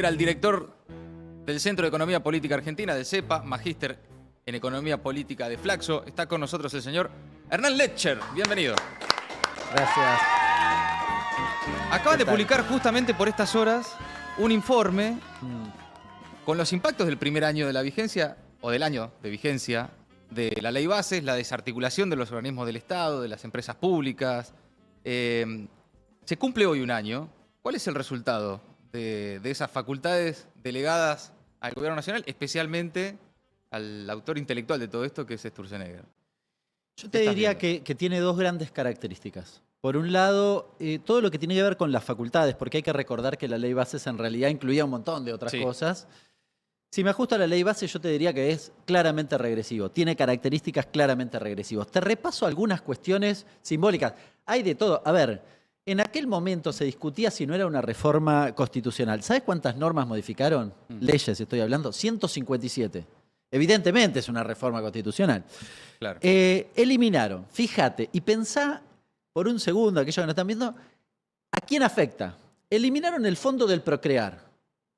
Era el director del Centro de Economía Política Argentina, del CEPA, magíster en Economía Política de Flaxo. Está con nosotros el señor Hernán Letcher. Bienvenido. Gracias. Acaban de publicar justamente por estas horas un informe con los impactos del primer año de la vigencia, o del año de vigencia, de la ley bases, la desarticulación de los organismos del Estado, de las empresas públicas. Se cumple hoy un año. ¿Cuál es el resultado de esas facultades delegadas al Gobierno Nacional, especialmente al autor intelectual de todo esto, que es Sturzenegger? Yo te diría que tiene dos grandes características. Por un lado, todo lo que tiene que ver con las facultades, porque hay que recordar que la ley bases en realidad incluía un montón de otras cosas. Si me ajusto a la ley base, yo te diría que es claramente regresivo. Tiene características claramente regresivas. Te repaso algunas cuestiones simbólicas. Hay de todo. A ver, en aquel momento se discutía si no era una reforma constitucional. ¿Sabes cuántas normas modificaron? Leyes, estoy hablando. 157. Evidentemente es una reforma constitucional. Claro. Eliminaron, fíjate, y pensá por un segundo, aquellos que no están viendo, ¿a quién afecta? Eliminaron el fondo del Procrear.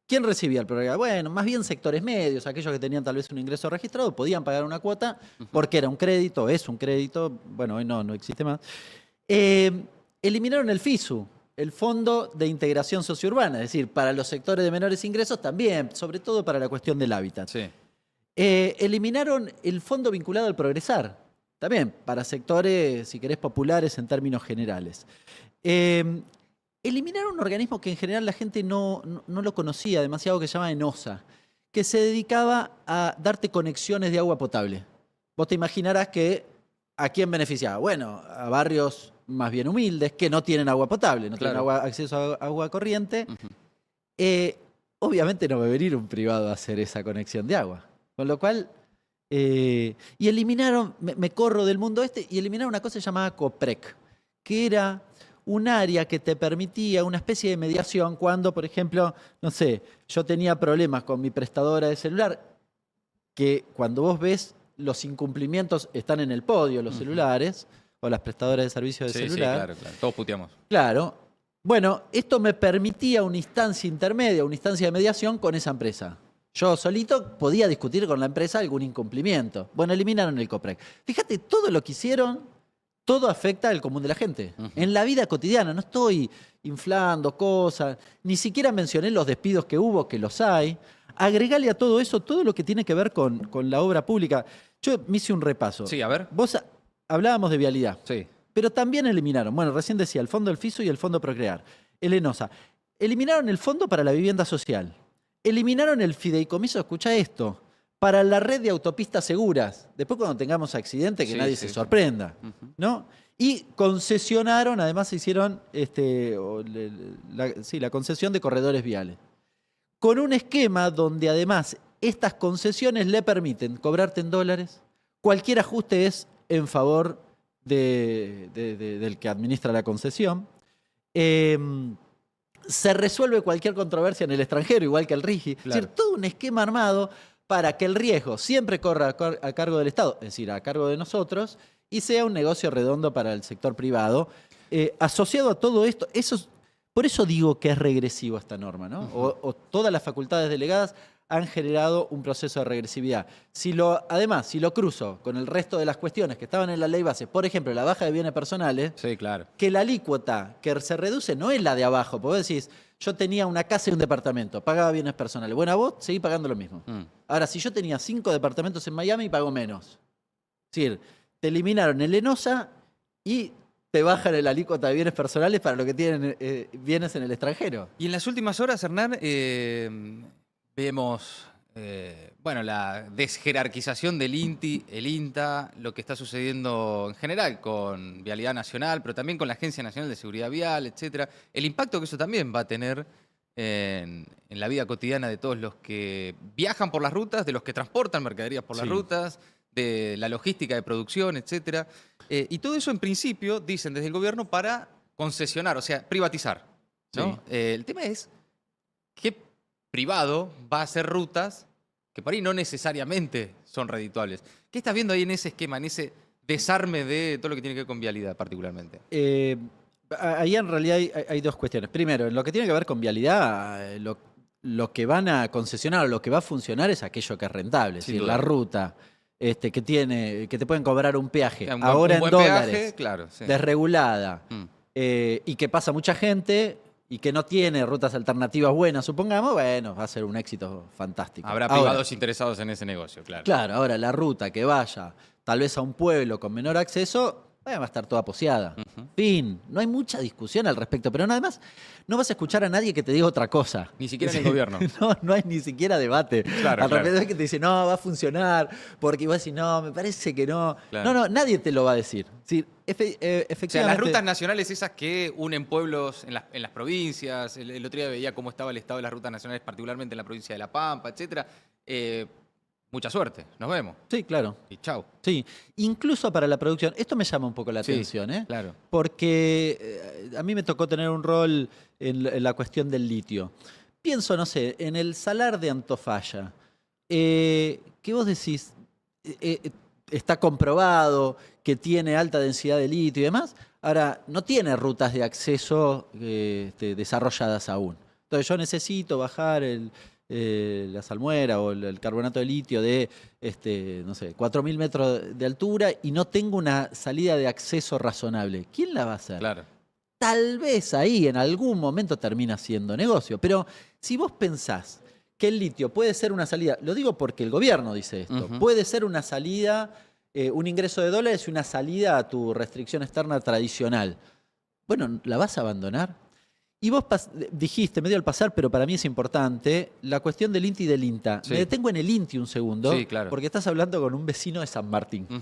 ¿Quién recibía el Procrear? Bueno, más bien sectores medios, aquellos que tenían tal vez un ingreso registrado, podían pagar una cuota porque era un crédito, es un crédito, bueno, hoy no existe más. Eliminaron el FISU, el Fondo de Integración Sociourbana, es decir, para los sectores de menores ingresos también, sobre todo para la cuestión del hábitat. Sí. Eliminaron el fondo vinculado al Progresar, también para sectores, si querés, populares en términos generales. Eliminaron un organismo que en general la gente no lo conocía demasiado, que se llama ENOSA, que se dedicaba a darte conexiones de agua potable. Vos te imaginarás que ¿a quién beneficiaba? Bueno, a barrios más bien humildes que no tienen agua potable, no tienen acceso a agua corriente. Obviamente no va a venir un privado a hacer esa conexión de agua. Con lo cual, y eliminaron, me corro del mundo y eliminaron una cosa llamada COPREC, que era un área que te permitía una especie de mediación cuando, por ejemplo, no sé, yo tenía problemas con mi prestadora de celular, que cuando vos ves los incumplimientos están en el podio, los celulares, o las prestadoras de servicios de celular. Sí, claro. Todos puteamos. Claro. Bueno, esto me permitía una instancia intermedia, una instancia de mediación con esa empresa. Yo solito podía discutir con la empresa algún incumplimiento. Bueno, eliminaron el COPREC. Fíjate, todo lo que hicieron, todo afecta al común de la gente. En la vida cotidiana, no estoy inflando cosas, ni siquiera mencioné los despidos que hubo, que los hay. Agregale a todo eso todo lo que tiene que ver con la obra pública. Yo me hice un repaso. Sí, a ver. Vos hablábamos de vialidad. Sí. Pero también eliminaron, bueno, recién decía, el Fondo del FISU y el Fondo Procrear, el ENOSA. Eliminaron el Fondo para la Vivienda Social. Eliminaron el fideicomiso, escucha esto, para la red de autopistas seguras. Después cuando tengamos accidente, que nadie se sorprenda, ¿no? Y concesionaron, además hicieron la concesión de corredores viales. Con un esquema donde además estas concesiones le permiten cobrarte en dólares. Cualquier ajuste es en favor del que administra la concesión. Se resuelve cualquier controversia en el extranjero, igual que el RIGI. Es decir, todo un esquema armado para que el riesgo siempre corra a cargo del Estado, es decir, a cargo de nosotros, y sea un negocio redondo para el sector privado. Asociado a todo esto, por eso digo que es regresivo esta norma, ¿no? O todas las facultades delegadas han generado un proceso de regresividad. Además, si lo cruzo con el resto de las cuestiones que estaban en la ley base, por ejemplo, la baja de bienes personales, que la alícuota que se reduce no es la de abajo, porque vos decís, yo tenía una casa y un departamento, pagaba bienes personales. Bueno, a vos seguís pagando lo mismo. Ahora, si yo tenía 5 departamentos en Miami, pago menos. Es decir, te eliminaron el ENOSA y te bajan el alícuota de bienes personales para los que tienen bienes en el extranjero. Y en las últimas horas, Hernán, vemos bueno, la desjerarquización del INTI, el INTA, lo que está sucediendo en general con Vialidad Nacional, pero también con la Agencia Nacional de Seguridad Vial, etcétera. El impacto que eso también va a tener en la vida cotidiana de todos los que viajan por las rutas, de los que transportan mercaderías por las rutas, de la logística de producción, etcétera. Y todo eso, en principio, dicen desde el gobierno, para concesionar, o sea, privatizar, ¿no? El tema es qué privado va a hacer rutas que por ahí no necesariamente son redituables. ¿Qué estás viendo ahí en ese esquema, en ese desarme de todo lo que tiene que ver con vialidad particularmente? Ahí en realidad hay dos cuestiones. Primero, en lo que tiene que ver con vialidad, lo que van a concesionar o lo que va a funcionar es aquello que es rentable. Es Sin decir, duda. la ruta que te pueden cobrar un peaje, Un ahora buen en dólares, peaje, claro. Sí. desregulada, Mm. y que pasa mucha gente y que no tiene rutas alternativas buenas, supongamos, bueno, va a ser un éxito fantástico. Habrá Ahora, privados interesados en ese negocio, claro. claro, ahora la ruta que vaya tal vez a un pueblo con menor acceso, va a estar toda poseada. Ujú. Fin, no hay mucha discusión al respecto, pero además no vas a escuchar a nadie que te diga otra cosa. Ni siquiera en el gobierno. No hay ni siquiera debate. Claro, Al claro. respecto es que te dice, no, va a funcionar, porque vos decís, no, me parece que no. Claro. No, nadie te lo va a decir. Sí, O sea, efectivamente. las rutas nacionales esas que unen pueblos en las provincias, el otro día veía cómo estaba el estado de las rutas nacionales, particularmente en la provincia de La Pampa, etcétera. Mucha suerte, nos vemos. Sí, claro. Y chau. Sí, incluso para la producción. Esto me llama un poco la Sí, atención, ¿eh? claro. Porque a mí me tocó tener un rol en la cuestión del litio. Pienso, no sé, en el salar de Antofalla, que vos decís, está comprobado que tiene alta densidad de litio y demás, ahora no tiene rutas de acceso desarrolladas aún. Entonces yo necesito bajar la salmuera o el carbonato de litio de, no sé, 4.000 metros de altura y no tengo una salida de acceso razonable. ¿Quién la va a hacer? Claro. Tal vez ahí en algún momento termina siendo negocio, pero si vos pensás que el litio puede ser una salida, lo digo porque el gobierno dice esto, Ujú. puede ser una salida, un ingreso de dólares y una salida a tu restricción externa tradicional. Bueno, ¿la vas a abandonar? Y vos dijiste, medio al pasar, pero para mí es importante, la cuestión del INTI y del INTA. Sí. Me detengo en el INTI un segundo, Sí, claro. porque estás hablando con un vecino de San Martín. Ujú.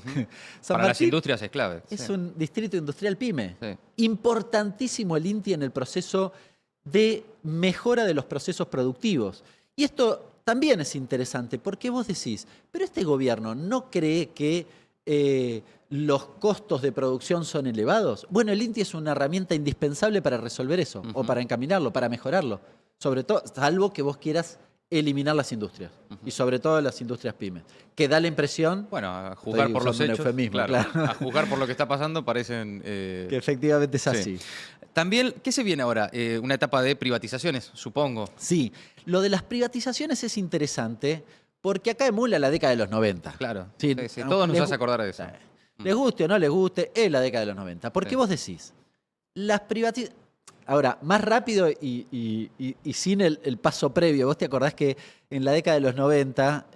San Para las Martín industrias es clave. es Sí. un distrito industrial pyme. Sí. Importantísimo el INTI en el proceso de mejora de los procesos productivos. Y esto también es interesante, porque vos decís, pero este gobierno no cree que los costos de producción son elevados. Bueno, el INTI es una herramienta indispensable para resolver eso, o para encaminarlo, para mejorarlo. Sobre todo, salvo que vos quieras eliminar las industrias, y sobre todo las industrias pymes, que da la impresión Bueno, a juzgar Estoy por los usando un hechos. eufemismo, Claro. claro. A juzgar por lo que está pasando parecen. que efectivamente es Sí. así. También, ¿qué se viene ahora? Una etapa de privatizaciones, supongo. Sí, lo de las privatizaciones es interesante porque acá emula la década de los 90. Claro. Sí, Sí, sí, todo nos les hace acordar de eso. Les guste o no les guste, es la década de los 90. Porque Sí. vos decís, las privatizaciones... Ahora, más rápido y sin el paso previo, vos te acordás que en la década de los 90...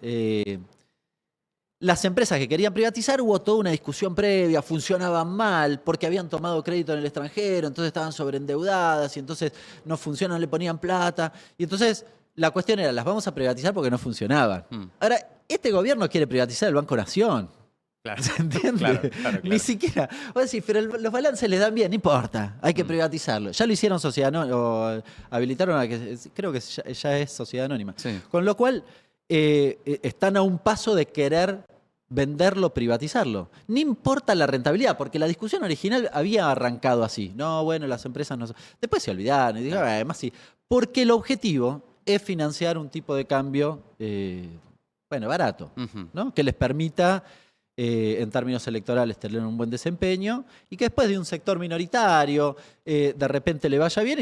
las empresas que querían privatizar, hubo toda una discusión previa, funcionaban mal porque habían tomado crédito en el extranjero, entonces estaban sobreendeudadas y entonces no funcionan, le ponían plata. Y entonces la cuestión era, las vamos a privatizar porque no funcionaban. Ahora, este gobierno quiere privatizar el Banco Nación. Claro. ¿Se entiende? Claro. Ni siquiera. Vos decís, pero los balances les dan bien, no importa, hay que privatizarlo. Ya lo hicieron Sociedad Anónima, o habilitaron a que creo que ya es Sociedad Anónima. Sí. Con lo cual, están a un paso de querer venderlo, privatizarlo. No importa la rentabilidad, porque la discusión original había arrancado así. No, bueno, las empresas no... Después se olvidaron y dijeron, además sí. Porque el objetivo es financiar un tipo de cambio, barato, Ujú. ¿no? Que les permita, en términos electorales, tener un buen desempeño y que después de un sector minoritario, de repente le vaya bien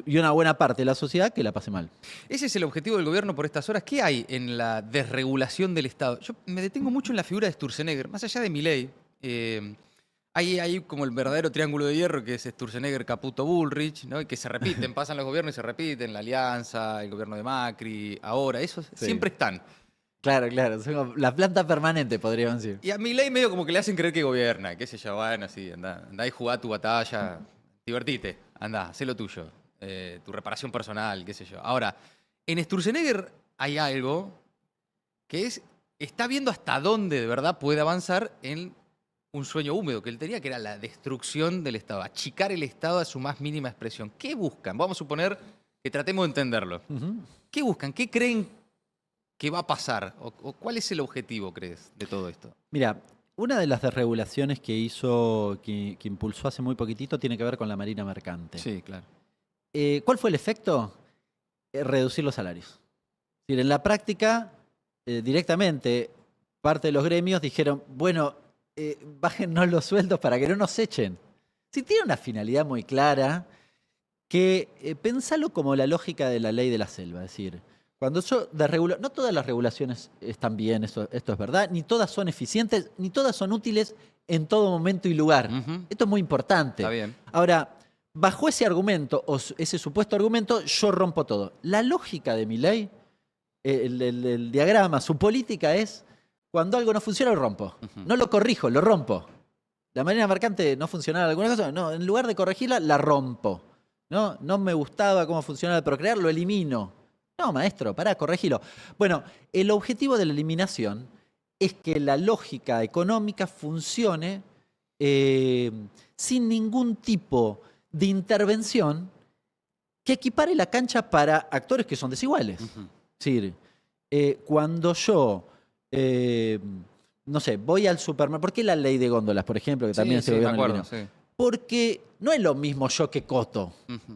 y una buena parte de la sociedad que la pase mal. Ese es el objetivo del gobierno por estas horas. ¿Qué hay en la desregulación del Estado? Yo me detengo mucho en la figura de Sturzenegger, más allá de Milei. Hay como el verdadero triángulo de hierro que es Sturzenegger, Caputo, Bullrich, ¿no? Y que se repiten, pasan los gobiernos y se repiten, la Alianza, el gobierno de Macri, ahora, esos siempre están. Claro, son como la planta permanente, podríamos decir. Y a Milei medio como que le hacen creer que gobierna, qué sé yo, bueno, así, andá y jugá tu batalla, divertite, andá, hacé lo tuyo, tu reparación personal, qué sé yo. Ahora, en Sturzenegger hay algo que está viendo hasta dónde de verdad puede avanzar en un sueño húmedo que él tenía, que era la destrucción del Estado, achicar el Estado a su más mínima expresión. ¿Qué buscan? Vamos a suponer que tratemos de entenderlo. ¿Qué buscan? ¿Qué creen que va a pasar? ¿O cuál es el objetivo, crees, de todo esto? Mira, una de las desregulaciones que hizo, que impulsó hace muy poquitito, tiene que ver con la Marina Mercante. Sí, claro. ¿Cuál fue el efecto? Reducir los salarios. Es decir, en la práctica, directamente, parte de los gremios dijeron, bueno, bájennos los sueldos para que no nos echen. Si tiene una finalidad muy clara, que pensalo como la lógica de la ley de la selva. Es decir, cuando yo no todas las regulaciones están bien, esto es verdad, ni todas son eficientes, ni todas son útiles en todo momento y lugar. Esto es muy importante. Está bien. Ahora, bajo ese argumento, o ese supuesto argumento, yo rompo todo. La lógica de mi ley, el diagrama, su política es, cuando algo no funciona, lo rompo. No lo corrijo, lo rompo. La marina mercante no funcionaba alguna cosa, no, en lugar de corregirla, la rompo. No me gustaba cómo funcionaba el procrear, lo elimino. No, maestro, pará, corregilo. Bueno, el objetivo de la eliminación es que la lógica económica funcione sin ningún tipo de intervención que equipare la cancha para actores que son desiguales. Es decir, cuando yo, no sé, voy al supermercado, ¿por qué la ley de góndolas, por ejemplo, que también se gobierna en el vino? Porque no es lo mismo yo que Coto.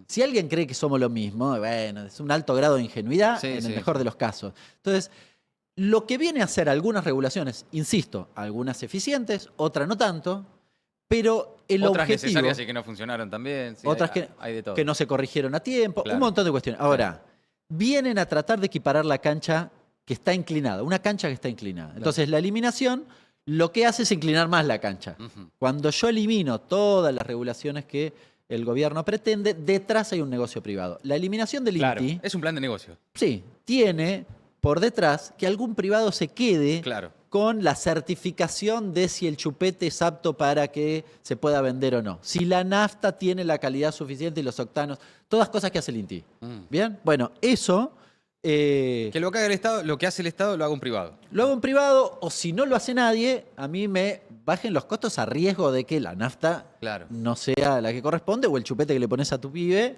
Si alguien cree que somos lo mismo, bueno, es un alto grado de ingenuidad en el mejor de los casos. Entonces, lo que viene a hacer algunas regulaciones, insisto, algunas eficientes, otras no tanto, pero el otras objetivo... necesarias y que no funcionaron también. Sí, otras hay de todo. Que no se corrigieron a tiempo, Claro. Un montón de cuestiones. Ahora, vienen a tratar de equiparar la cancha que está inclinada, una cancha que está inclinada. Claro. Entonces, la eliminación lo que hace es inclinar más la cancha. Cuando yo elimino todas las regulaciones que el gobierno pretende, detrás hay un negocio privado. La eliminación del INTI... Es un plan de negocio. Sí, tiene por detrás que algún privado se quede con la certificación de si el chupete es apto para que se pueda vender o no. Si la nafta tiene la calidad suficiente y los octanos, todas cosas que hace el INTI. ¿Bien? Bueno, eso... que lo que haga el Estado, lo que hace el Estado lo haga un privado. Lo haga un privado, o si no lo hace nadie, a mí me bajen los costos a riesgo de que la nafta no sea la que corresponde, o el chupete que le pones a tu pibe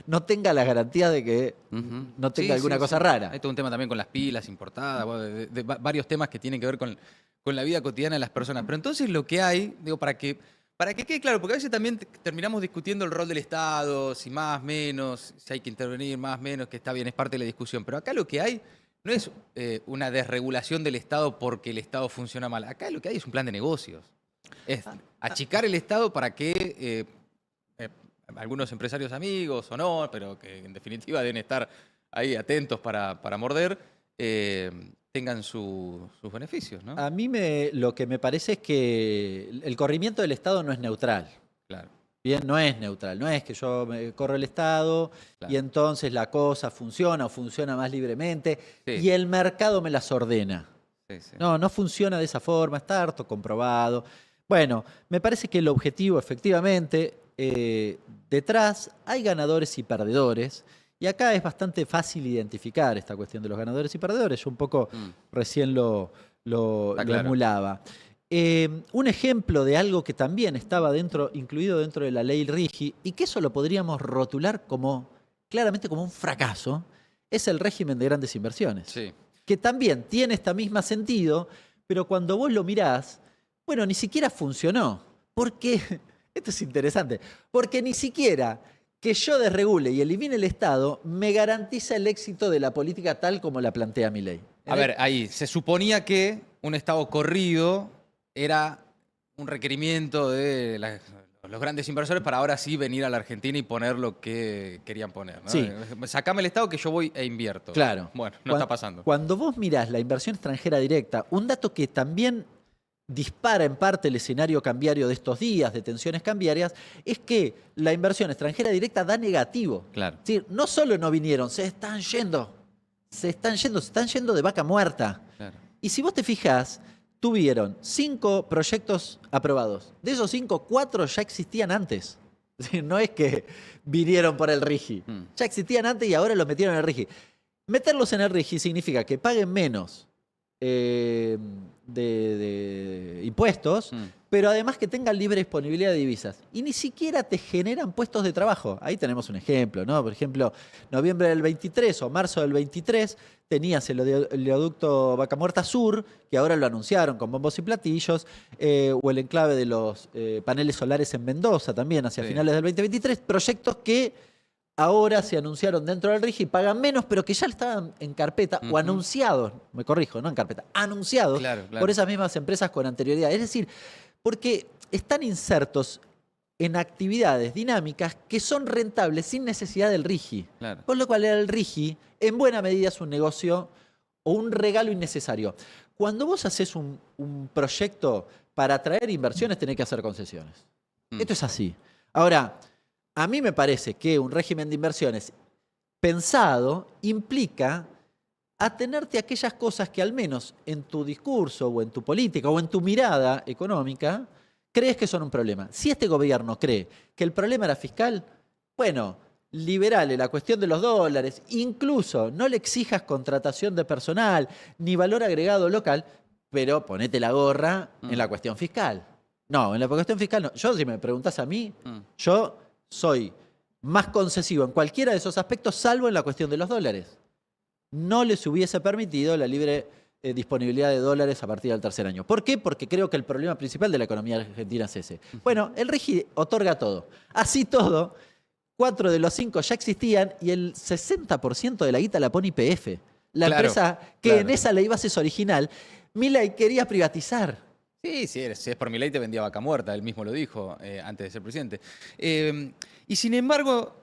no tenga las garantías de que no tenga alguna cosa rara. Hay todo un tema también con las pilas importadas, de varios temas que tienen que ver con la vida cotidiana de las personas. Pero entonces lo que hay, digo, para que quede claro, porque a veces también terminamos discutiendo el rol del Estado, si más, menos, si hay que intervenir más, menos, que está bien, es parte de la discusión. Pero acá lo que hay no es una desregulación del Estado porque el Estado funciona mal. Acá lo que hay es un plan de negocios. Es achicar el Estado para que algunos empresarios amigos o no, pero que en definitiva deben estar ahí atentos para morder, tengan sus beneficios, ¿no? A mí lo que me parece es que el corrimiento del Estado no es neutral. Claro. Bien, no es neutral. No es que yo me corro el Estado y entonces la cosa funciona o funciona más libremente y el mercado me las ordena. No funciona de esa forma, está harto comprobado. Bueno, me parece que el objetivo, efectivamente, detrás hay ganadores y perdedores. Y acá es bastante fácil identificar esta cuestión de los ganadores y perdedores. Yo un poco recién lo emulaba. Un ejemplo de algo que también estaba incluido dentro de la ley RIGI, y que eso lo podríamos rotular claramente como un fracaso, es el régimen de grandes inversiones. Sí. Que también tiene este mismo sentido, pero cuando vos lo mirás, bueno, ni siquiera funcionó. Porque, esto es interesante, porque ni siquiera que yo desregule y elimine el Estado me garantiza el éxito de la política tal como la plantea mi ley. A ver, ahí, se suponía que un Estado corrido era un requerimiento de los grandes inversores para ahora sí venir a la Argentina y poner lo que querían poner, ¿no? Sí. Sacame el Estado que yo voy e invierto. Claro. Bueno, no está pasando. Cuando vos mirás la inversión extranjera directa, un dato que también dispara en parte el escenario cambiario de estos días, de tensiones cambiarias, es que la inversión extranjera directa da negativo. Claro. Es decir, no solo no vinieron, se están yendo de vaca muerta. Claro. Y si vos te fijás, tuvieron 5 proyectos aprobados. De esos 5, 4 ya existían antes. Es decir, no es que vinieron por el RIGI. Ya existían antes y ahora los metieron en el RIGI. Meterlos en el RIGI significa que paguen menos de impuestos, pero además que tengan libre disponibilidad de divisas. Y ni siquiera te generan puestos de trabajo. Ahí tenemos un ejemplo, ¿no? Por ejemplo, noviembre del 23 o marzo del 23 tenías el oleoducto Vaca Muerta Sur, que ahora lo anunciaron con bombos y platillos, o el enclave de los paneles solares en Mendoza también, hacia finales del 2023, proyectos que ahora se anunciaron dentro del RIGI, pagan menos, pero que ya estaban en carpeta o anunciados, me corrijo, no en carpeta, anunciados por esas mismas empresas con anterioridad. Es decir, porque están insertos en actividades dinámicas que son rentables sin necesidad del RIGI. Claro. Con lo cual el RIGI, en buena medida, es un negocio o un regalo innecesario. Cuando vos haces un proyecto para atraer inversiones, tenés que hacer concesiones. Esto es así. Ahora, a mí me parece que un régimen de inversiones pensado implica atenerte a aquellas cosas que al menos en tu discurso o en tu política o en tu mirada económica crees que son un problema. Si este gobierno cree que el problema era fiscal, bueno, liberale la cuestión de los dólares, incluso no le exijas contratación de personal ni valor agregado local, pero ponete la gorra en la cuestión fiscal. No, en la cuestión fiscal no. Yo, si me preguntás a mí, yo soy más concesivo en cualquiera de esos aspectos, salvo en la cuestión de los dólares. No les hubiese permitido la libre disponibilidad de dólares a partir del tercer año. ¿Por qué? Porque creo que el problema principal de la economía argentina es ese. Bueno, el RIGI otorga todo. Así todo, 4 de los 5 ya existían y el 60% de la guita la pone YPF. La empresa que en esa ley bases original, Milei quería privatizar. Sí, si es por Milei te vendía vaca muerta, él mismo lo dijo antes de ser presidente. Y sin embargo,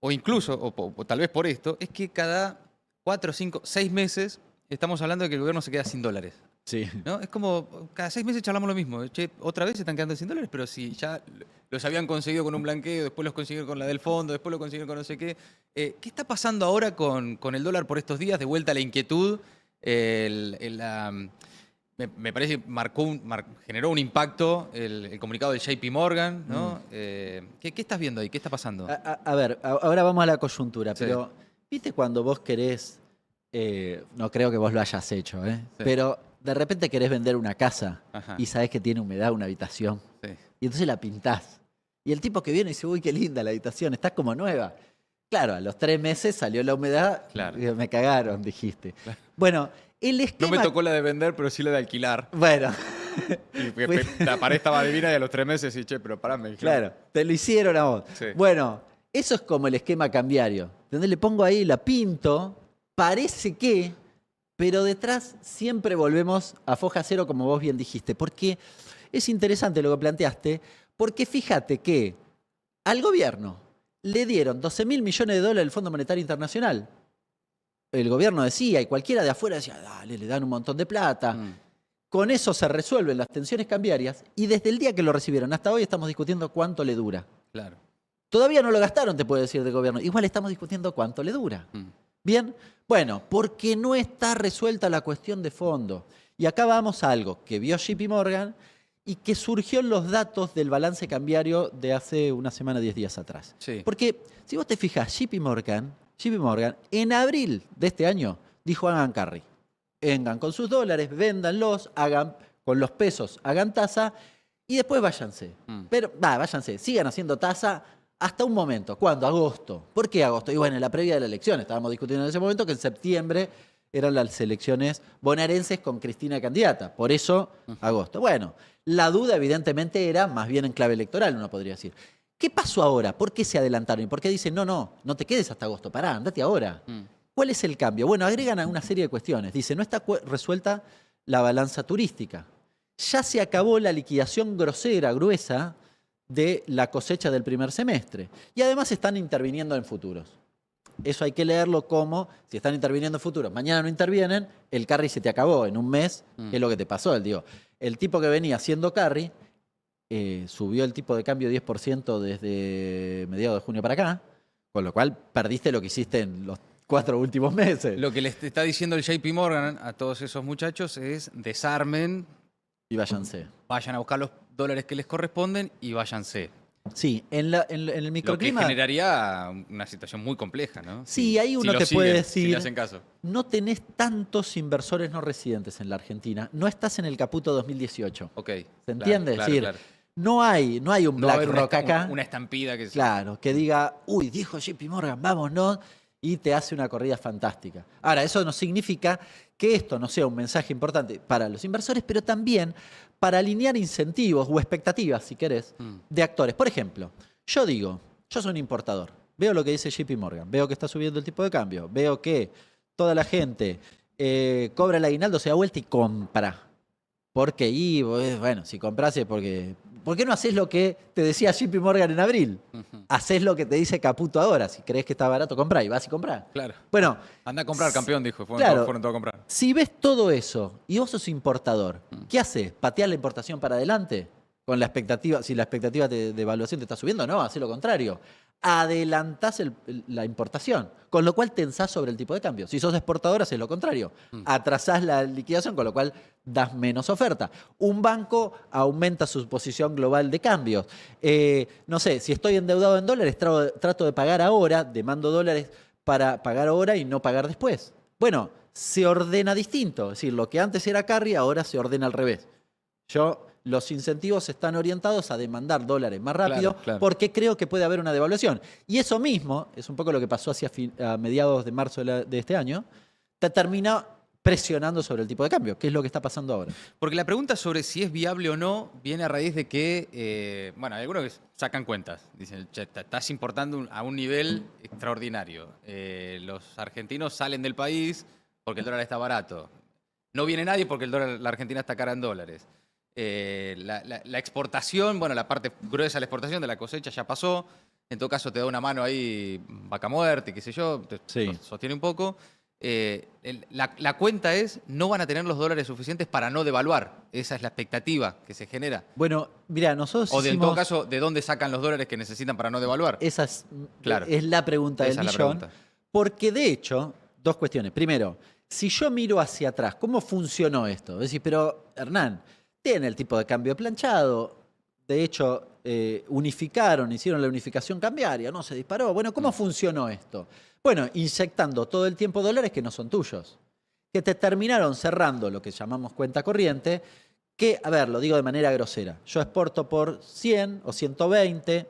o incluso, o tal vez por esto, es que cada 4, 5, 6 meses estamos hablando de que el gobierno se queda sin dólares. Sí. ¿No? Es como, cada 6 meses charlamos lo mismo. Che, otra vez se están quedando sin dólares, pero si ya los habían conseguido con un blanqueo, después los consiguieron con la del fondo, después lo consiguieron con no sé qué. ¿Qué está pasando ahora con el dólar por estos días? De vuelta a la inquietud. Me parece que generó un impacto el comunicado del JP Morgan, ¿no? ¿Qué estás viendo ahí? ¿Qué está pasando? A ver, ahora vamos a la coyuntura, Sí. pero ¿viste cuando vos querés, no creo que vos lo hayas hecho, Sí. pero de repente querés vender una casa Ajá. y sabés que tiene humedad una habitación Sí. y entonces la pintás? Y el tipo que viene dice, uy, qué linda la habitación, está como nueva. Claro, a los 3 meses salió la humedad, Claro. y me cagaron, dijiste. Bueno, el No esquema... me tocó la de vender, pero sí la de alquilar. Bueno, Y la pared estaba divina y a los 3 meses y che, pero pará, me dijeron. claro, te lo hicieron a vos. Sí. Bueno, eso es como el esquema cambiario. Donde le pongo ahí, la pinto, parece que, pero detrás siempre volvemos a foja cero, como vos bien dijiste. Porque es interesante lo que planteaste, porque fíjate que al gobierno le dieron 12.000 millones de dólares del Fondo Monetario Internacional. El gobierno decía, y cualquiera de afuera decía, dale, le dan un montón de plata. Con eso se resuelven las tensiones cambiarias y desde el día que lo recibieron hasta hoy estamos discutiendo cuánto le dura. Claro. Todavía no lo gastaron, te puedo decir, del gobierno. Igual estamos discutiendo cuánto le dura. Bien, bueno, porque no está resuelta la cuestión de fondo. Y acá vamos a algo que vio JP Morgan y que surgió en los datos del balance cambiario de hace una semana, 10 días atrás. Sí. Porque si vos te fijas, JP Morgan, en abril de este año dijo hagan carry. Vengan con sus dólares, véndanlos, hagan con los pesos, hagan tasa y después váyanse. Pero, váyanse, sigan haciendo tasa hasta un momento. ¿Cuándo? Agosto. ¿Por qué agosto? Y bueno, en la previa de la elección, estábamos discutiendo en ese momento que en septiembre eran las elecciones bonaerenses con Cristina candidata. Por eso, agosto. Bueno, la duda evidentemente era más bien en clave electoral, uno podría decir. ¿Qué pasó ahora? ¿Por qué se adelantaron? ¿Y por qué dicen, no te quedes hasta agosto, pará, andate ahora? ¿Cuál es el cambio? Bueno, agregan a una serie de cuestiones. Dice, no está resuelta la balanza turística. Ya se acabó la liquidación grosera, gruesa, de la cosecha del primer semestre. Y además están interviniendo en futuros. Eso hay que leerlo como, si están interviniendo en futuros, mañana no intervienen, el carry se te acabó en un mes, que es lo que te pasó. El tipo que venía haciendo carry, subió el tipo de cambio 10% desde mediados de junio para acá, con lo cual perdiste lo que hiciste en los 4 últimos meses. Lo que les está diciendo el JP Morgan a todos esos muchachos es desarmen, Y váyanse. vayan a buscar los dólares que les corresponden y váyanse. Sí, en el Lo que microclima... generaría una situación muy compleja, ¿no? Sí, ahí uno lo te puede siguen, decir... Si le hacen caso. No tenés tantos inversores no residentes en la Argentina. No estás en el Caputo 2018. Ok. ¿Se entiende? Claro, es decir, claro. no hay un No va a haber BlackRock acá. una estampida que Claro, que diga, uy, dijo JP Morgan, vámonos, y te hace una corrida fantástica. Ahora, eso no significa que esto no sea un mensaje importante para los inversores, pero también para alinear incentivos o expectativas, si querés, de actores. Por ejemplo, yo digo, yo soy un importador, veo lo que dice JP Morgan, veo que está subiendo el tipo de cambio, veo que toda la gente cobra el aguinaldo, se da vuelta y compra. ¿Por qué? Y bueno, si compras es porque ¿Por qué no haces lo que te decía JP Morgan en abril? Haces lo que te dice Caputo ahora. Si crees que está barato, comprá. Y vas y comprá. Claro. Bueno, Anda a comprar, campeón, dijo. claro, Fueron todos a comprar. si ves todo eso y vos sos importador, ¿qué haces? ¿Pateás la importación para adelante? Con la expectativa, si la expectativa de evaluación te está subiendo, no, hacés lo contrario. Adelantás la importación, con lo cual tensás sobre el tipo de cambio. Si sos exportador, haces lo contrario. Atrasás la liquidación, con lo cual das menos oferta. Un banco aumenta su posición global de cambios. No sé, si estoy endeudado en dólares, trato de pagar ahora, demando dólares para pagar ahora y no pagar después. Bueno, se ordena distinto. Es decir, lo que antes era carry, ahora se ordena al revés. Los incentivos están orientados a demandar dólares más rápido porque creo que puede haber una devaluación. Y eso mismo, es un poco lo que pasó a mediados de marzo de este año, te termina presionando sobre el tipo de cambio, que es lo que está pasando ahora. Porque la pregunta sobre si es viable o no viene a raíz de que, bueno, hay algunos que sacan cuentas. Dicen, che, estás importando a un nivel extraordinario. Los argentinos salen del país porque el dólar está barato. No viene nadie porque la Argentina está cara en dólares. La exportación, bueno, la parte gruesa de la exportación de la cosecha ya pasó. En todo caso, te da una mano ahí, vaca muerte, qué sé yo, te sostiene un poco. La cuenta es, no van a tener los dólares suficientes para no devaluar. Esa es la expectativa que se genera. Bueno, mira, nosotros O en todo caso, ¿de dónde sacan los dólares que necesitan para no devaluar? Esa es la pregunta del millón. Porque de hecho, dos cuestiones. Primero, si yo miro hacia atrás, ¿cómo funcionó esto? Es decir, pero Hernán, tiene el tipo de cambio planchado. De hecho, hicieron la unificación cambiaria, ¿no? Se disparó. Bueno, ¿cómo funcionó esto? Bueno, inyectando todo el tiempo dólares que no son tuyos, que te terminaron cerrando lo que llamamos cuenta corriente, que, a ver, lo digo de manera grosera, yo exporto por 100 o 120,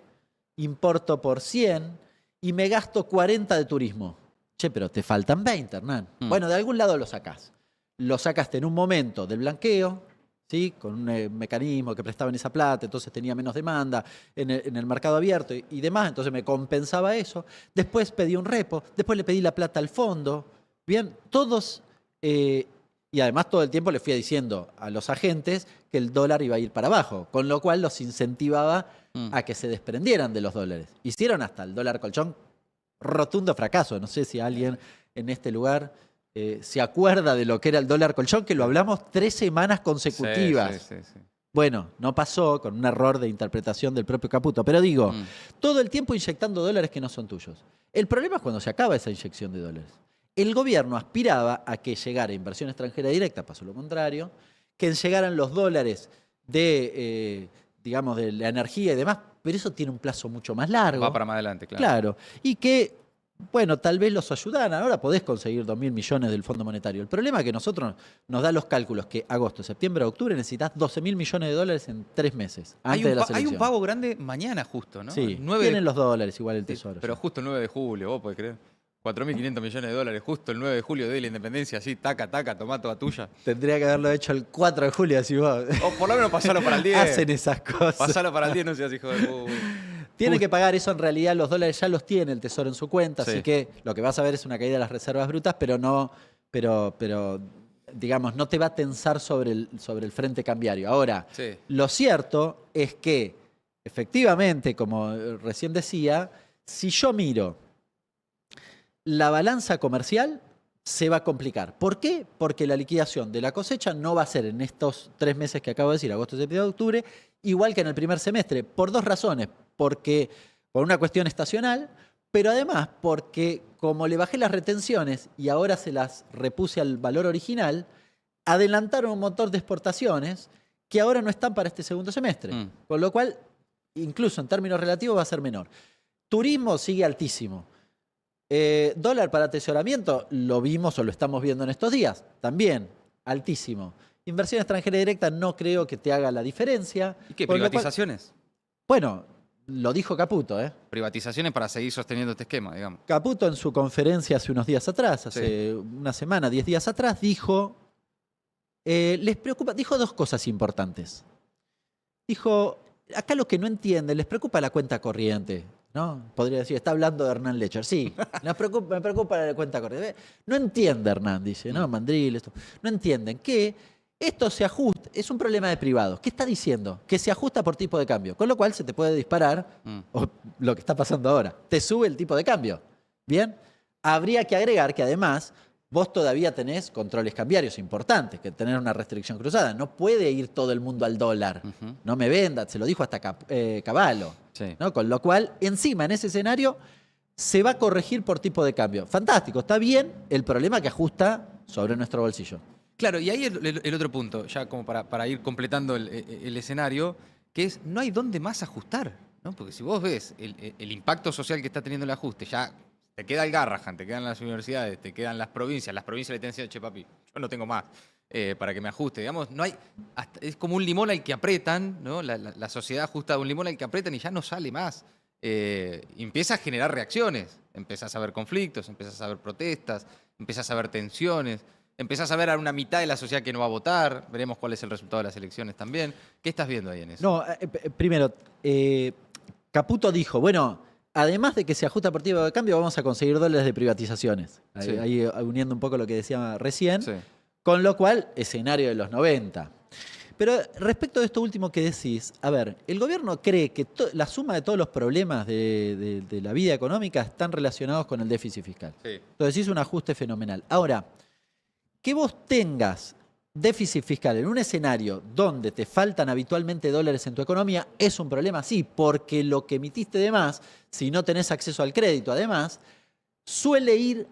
importo por 100 y me gasto 40 de turismo. Che, pero te faltan 20, Hernán. Bueno, de algún lado lo sacás. Lo sacaste en un momento del blanqueo, ¿sí? Con un mecanismo que prestaban esa plata, entonces tenía menos demanda en el mercado abierto y demás, entonces me compensaba eso. Después pedí un repo, después le pedí la plata al fondo. Bien, todos, y además todo el tiempo le fui diciendo a los agentes que el dólar iba a ir para abajo, con lo cual los incentivaba a que se desprendieran de los dólares. Hicieron hasta el dólar colchón rotundo fracaso. No sé si alguien en este lugar se acuerda de lo que era el dólar colchón, que lo hablamos 3 semanas consecutivas. Sí. Bueno, no pasó con un error de interpretación del propio Caputo, pero digo, todo el tiempo inyectando dólares que no son tuyos. El problema es cuando se acaba esa inyección de dólares. El gobierno aspiraba a que llegara inversión extranjera directa, pasó lo contrario, que llegaran los dólares digamos, de la energía y demás, pero eso tiene un plazo mucho más largo. Va para más adelante, claro. Claro, y que, bueno, tal vez los ayudan. Ahora podés conseguir 2.000 millones del Fondo Monetario. El problema es que nosotros nos da los cálculos que agosto, septiembre, octubre necesitas 12.000 millones de dólares en 3 meses, antes de la selección. Hay un pago grande mañana justo, ¿no? Sí, tienen los dólares igual el Tesoro. Pero justo el 9 de julio, vos podés creer. 4.500 millones de dólares, justo el 9 de julio de la independencia, así, taca, tomá toda tuya. Tendría que haberlo hecho el 4 de julio, así vos. O por lo menos pasalo para el 10. Hacen esas cosas. Pasalo para el 10, no seas hijo de puta. Tiene que pagar eso, en realidad los dólares ya los tiene el Tesoro en su cuenta, así que lo que vas a ver es una caída de las reservas brutas, pero digamos, no te va a tensar sobre el frente cambiario. Ahora, lo cierto es que, efectivamente, como recién decía, si yo miro la balanza comercial, se va a complicar. ¿Por qué? Porque la liquidación de la cosecha no va a ser en estos 3 meses que acabo de decir, agosto, septiembre, octubre, igual que en el primer semestre, por 2 razones. Por una cuestión estacional, pero además porque como le bajé las retenciones y ahora se las repuse al valor original, adelantaron un montón de exportaciones que ahora no están para este segundo semestre. Con lo cual, incluso en términos relativos, va a ser menor. Turismo sigue altísimo. Dólar para atesoramiento, lo vimos o lo estamos viendo en estos días, también altísimo. Inversión extranjera directa no creo que te haga la diferencia. ¿Y qué? ¿Privatizaciones? Bueno, lo dijo Caputo, Privatizaciones para seguir sosteniendo este esquema, digamos. Caputo en su conferencia hace unos días atrás, hace una semana, 10 días atrás, dijo, les preocupa, dijo 2 cosas importantes. Dijo, acá lo que no entienden, les preocupa la cuenta corriente. ¿No? Podría decir, está hablando de Hernán Lecher. Sí, me preocupa la cuenta corriente. No entiende Hernán, dice, ¿no? Mandril, esto. No entienden que Esto se ajusta, es un problema de privados. ¿Qué está diciendo? Que se ajusta por tipo de cambio, con lo cual se te puede disparar, o lo que está pasando ahora, te sube el tipo de cambio. Bien, habría que agregar que además vos todavía tenés controles cambiarios importantes, que tener una restricción cruzada. No puede ir todo el mundo al dólar. No me vendas, se lo dijo hasta Cavallo. Sí. ¿No? Con lo cual, encima, en ese escenario, se va a corregir por tipo de cambio. Fantástico, está bien el problema que ajusta sobre nuestro bolsillo. Claro, y ahí el otro punto, ya como para ir completando el escenario, que es no hay dónde más ajustar, ¿no? Porque si vos ves el impacto social que está teniendo el ajuste, ya te queda el Garrahan, te quedan las universidades, te quedan las provincias le están diciendo, che papi, yo no tengo más para que me ajuste, digamos, no hay, es como un limón al que apretan, ¿no? La sociedad ajusta a un limón al que apretan y ya no sale más. Empieza a generar reacciones, empezás a ver conflictos, empezás a ver protestas, empezás a ver tensiones. Empezás a ver a una mitad de la sociedad que no va a votar, veremos cuál es el resultado de las elecciones también. ¿Qué estás viendo ahí en eso? No, primero, Caputo dijo, bueno, además de que se ajusta por tipo de cambio, vamos a conseguir dólares de privatizaciones. Sí. Ahí uniendo un poco lo que decía recién, Sí. con lo cual, escenario de los 90. Pero respecto de esto último que decís, a ver, el gobierno cree que la suma de todos los problemas de la vida económica están relacionados con el déficit fiscal. Sí. Entonces hizo un ajuste fenomenal. Ahora, que vos tengas déficit fiscal en un escenario donde te faltan habitualmente dólares en tu economía es un problema, sí, porque lo que emitiste de más, si no tenés acceso al crédito, además, suele ir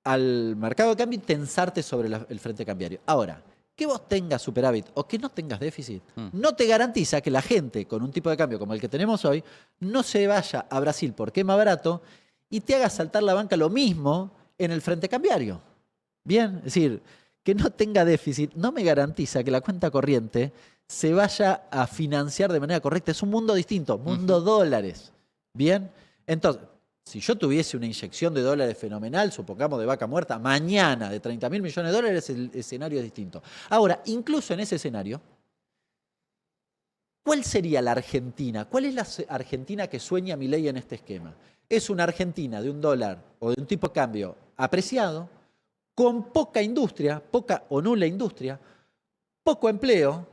al mercado de cambio y tensarte sobre el frente cambiario. Ahora, que vos tengas superávit o que no tengas déficit, no te garantiza que la gente con un tipo de cambio como el que tenemos hoy no se vaya a Brasil porque es más barato y te haga saltar la banca lo mismo en el frente cambiario. Bien, es decir, que no tenga déficit no me garantiza que la cuenta corriente se vaya a financiar de manera correcta. Es un mundo distinto, mundo dólares. Bien, entonces, si yo tuviese una inyección de dólares fenomenal, supongamos de vaca muerta, mañana de 30.000 millones de dólares, el escenario es distinto. Ahora, incluso en ese escenario, ¿cuál sería la Argentina? ¿Cuál es la Argentina que sueña Milei en este esquema? Es una Argentina de un dólar o de un tipo de cambio apreciado, con poca industria, poca o nula industria, poco empleo,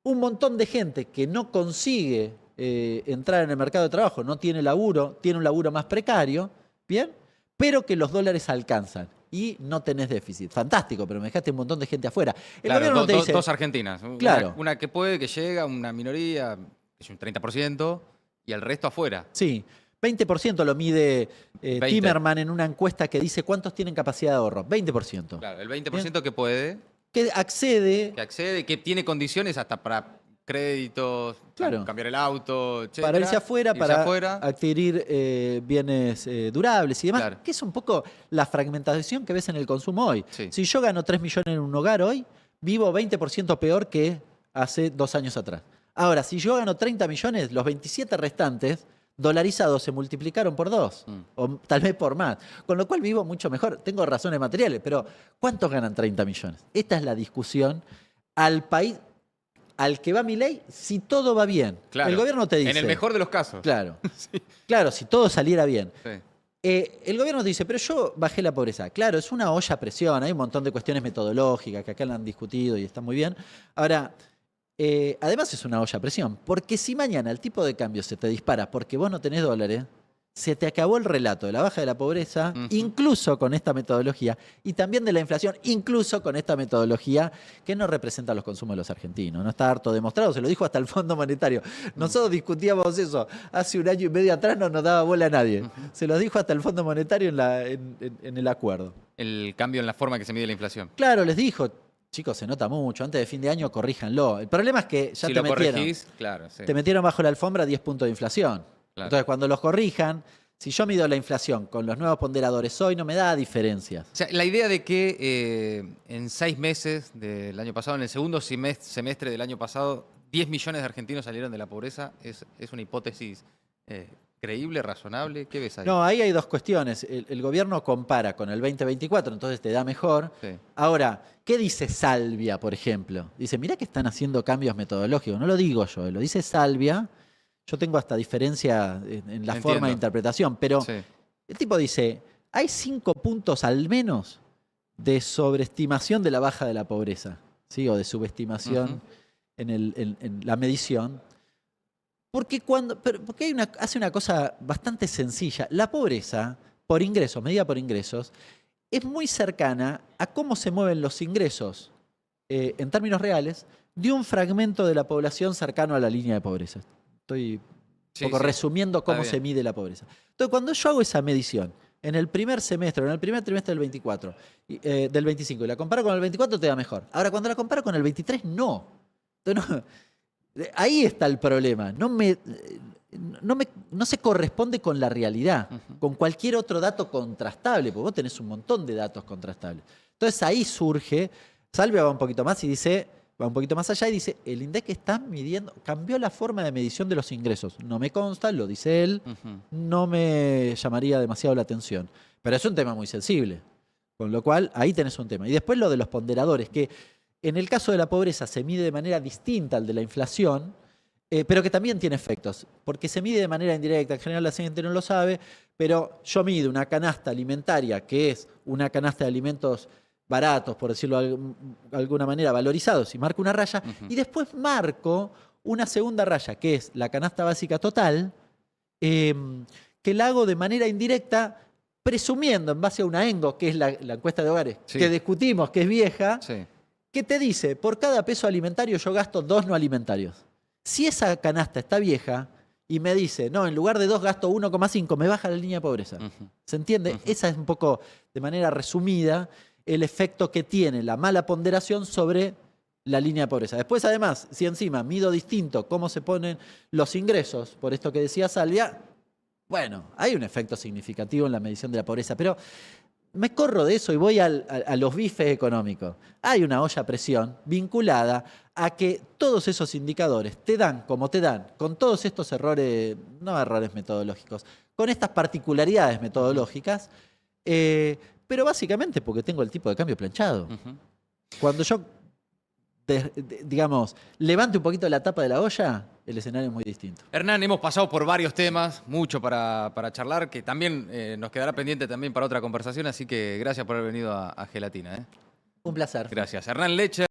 un montón de gente que no consigue entrar en el mercado de trabajo, no tiene laburo, tiene un laburo más precario, ¿bien? Pero que los dólares alcanzan y no tenés déficit. Fantástico, pero me dejaste un montón de gente afuera. El Claro, gobierno te dice, dos Argentinas. Claro. Una que puede, que llega, una minoría, que es un 30%, y el resto afuera. Sí, 20% lo mide 20. Timerman en una encuesta que dice cuántos tienen capacidad de ahorro. 20%. Claro, el 20% que puede, Que accede que accede, que tiene condiciones hasta para créditos, Claro. cambiar el auto, etcétera, para irse afuera, para adquirir bienes durables y demás, Claro. que es un poco la fragmentación que ves en el consumo hoy. Sí. Si yo gano 3 millones en un hogar hoy, vivo 20% peor que hace 2 años atrás. Ahora, si yo gano 30 millones, los 27 restantes dolarizados se multiplicaron por 2, o tal vez por más. Con lo cual vivo mucho mejor. Tengo razones materiales, pero ¿cuántos ganan 30 millones? Esta es la discusión al país al que va Milei si todo va bien. Claro. El gobierno te dice... En el mejor de los casos. Claro, claro, si todo saliera bien. Sí. El gobierno te dice, pero yo bajé la pobreza. Claro, es una olla a presión, hay un montón de cuestiones metodológicas que acá la han discutido y está muy bien. Ahora, además es una olla a presión, porque si mañana el tipo de cambio se te dispara porque vos no tenés dólares, se te acabó el relato de la baja de la pobreza, incluso con esta metodología, y también de la inflación, incluso con esta metodología que no representa los consumos de los argentinos. No está harto demostrado, se lo dijo hasta el Fondo Monetario. Nosotros discutíamos eso hace 1 año y medio atrás, no nos daba bola a nadie. Se lo dijo hasta el Fondo Monetario en el acuerdo. El cambio en la forma que se mide la inflación. Claro, les dijo, chicos, se nota mucho, antes de fin de año corríjanlo. El problema es que ya Si te lo metieron. corregís, claro, sí. Te metieron bajo la alfombra 10 puntos de inflación. Claro. Entonces, cuando los corrijan, si yo mido la inflación con los nuevos ponderadores hoy, no me da diferencias. O sea, la idea de que en 6 meses del año pasado, en el segundo semestre del año pasado, 10 millones de argentinos salieron de la pobreza, es una hipótesis creíble, razonable. ¿Qué ves ahí? No, ahí hay dos cuestiones. El gobierno compara con el 2024, entonces te da mejor. Sí. Ahora, ¿qué dice Salvia, por ejemplo? Dice, mirá que están haciendo cambios metodológicos. No lo digo yo, lo dice Salvia. Yo tengo hasta diferencia en la forma de interpretación, pero Sí. el tipo dice, hay 5 puntos al menos de sobreestimación de la baja de la pobreza. ¿sí? O de subestimación en la medición. Porque hace una cosa bastante sencilla. La pobreza, por ingresos, medida por ingresos, es muy cercana a cómo se mueven los ingresos, en términos reales, de un fragmento de la población cercano a la línea de pobreza. Estoy un poco resumiendo cómo se mide la pobreza. Entonces, cuando yo hago esa medición en el primer semestre, en el primer trimestre del 24, del 25, y la comparo con el 24, te da mejor. Ahora, cuando la comparo con el 23, no. Entonces, no. Ahí está el problema. No se corresponde con la realidad, con cualquier otro dato contrastable, porque vos tenés un montón de datos contrastables. Entonces ahí surge, Salvia va un poquito más y dice, va un poquito más allá y dice, el INDEC está midiendo, cambió la forma de medición de los ingresos. No me consta, lo dice él, no me llamaría demasiado la atención. Pero es un tema muy sensible, con lo cual ahí tenés un tema. Y después lo de los ponderadores, que en el caso de la pobreza se mide de manera distinta al de la inflación, pero que también tiene efectos, porque se mide de manera indirecta. En general la gente no lo sabe, pero yo mido una canasta alimentaria, que es una canasta de alimentos baratos, por decirlo de alguna manera, valorizados, y marco una raya, y después marco una segunda raya, que es la canasta básica total, que la hago de manera indirecta, presumiendo en base a una ENGO, que es la encuesta de hogares, que discutimos, que es vieja, que te dice, por cada peso alimentario yo gasto 2 no alimentarios. Si esa canasta está vieja y me dice, no, en lugar de 2 gasto 1,5, me baja la línea de pobreza. ¿Se entiende? Esa es un poco, de manera resumida, el efecto que tiene la mala ponderación sobre la línea de pobreza. Después, además, si encima mido distinto cómo se ponen los ingresos, por esto que decía Salvia, bueno, hay un efecto significativo en la medición de la pobreza, pero me corro de eso y voy a los bifes económicos. Hay una olla a presión vinculada a que todos esos indicadores te dan, como te dan, con todos estos errores, no errores metodológicos, con estas particularidades metodológicas, pero básicamente porque tengo el tipo de cambio planchado. Cuando yo, digamos, levante un poquito la tapa de la olla, el escenario es muy distinto. Hernán, hemos pasado por varios temas, mucho para charlar, que también nos quedará pendiente también para otra conversación, así que gracias por haber venido a Gelatina. Un placer. Gracias. Hernán Lecher.